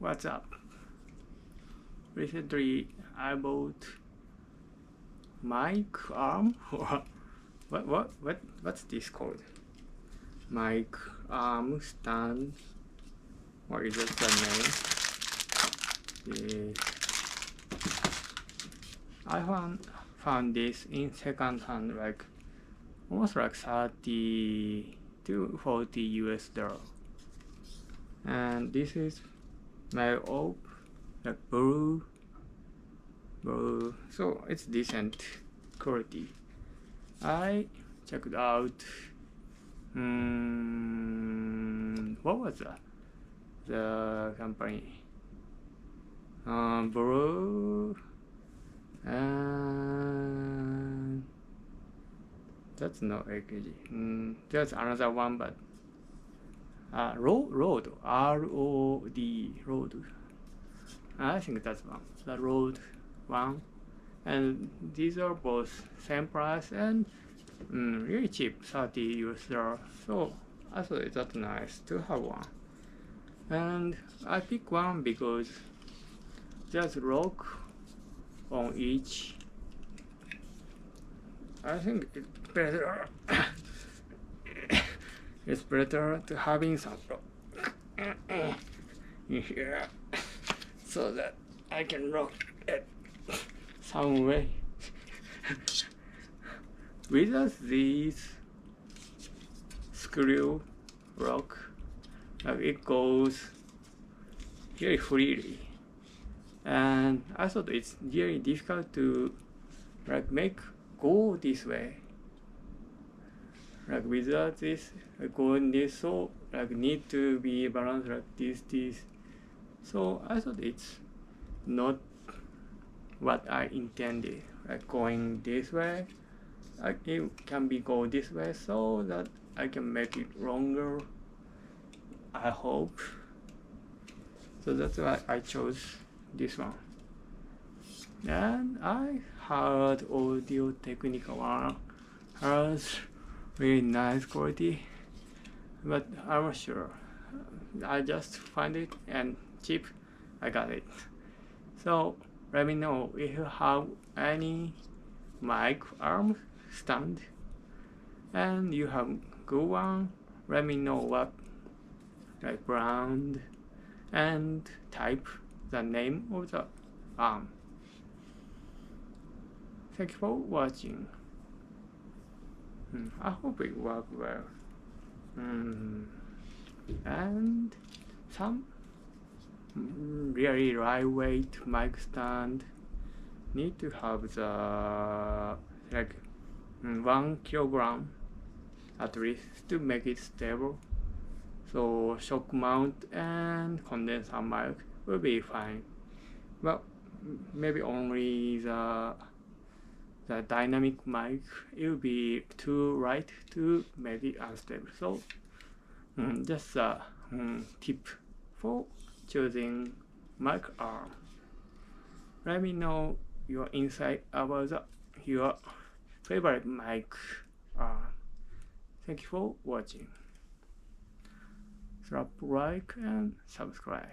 What's up? Recently I bought mic arm or what's this called? Mic arm stand. What is that the name? I found this in second hand, like almost like 30 to 40 US dollar. And this is my old like blue, so it's decent quality. I checked out what was that? The company blue, and that's not AKG. There's another one, but Rode, R-O-D, Rode. I think that's one, the Rode one. And these are both same price and really cheap, 30 US dollar. So I thought that's nice to have one. And I pick one because there's lock on each. I think it's better. It's better to having some lock in here so that I can lock it some way. Without these screw lock, it goes very freely, and I thought it's really difficult to make go this way. Without this, going this, so need to be balanced like this. So I thought it's not what I intended. Going this way, it can be go this way so that I can make it longer, I hope. So that's why I chose this one. And I heard Audio Technica one has really nice quality, but I'm not sure. I just find it and cheap, I got it. So let me know if you have any mic arm stand and you have good one. Let me know what brand and type, the name of the arm. Thank you for watching. I hope it worked well. And some really lightweight mic stand need to have the 1 kilogram at least to make it stable. So shock mount and condenser mic will be fine. Well, maybe only the dynamic mic, it will be too light to make it unstable. So just a tip for choosing mic arm. Let me know your insight about your favorite mic arm. Thank you for watching. Slap like and subscribe.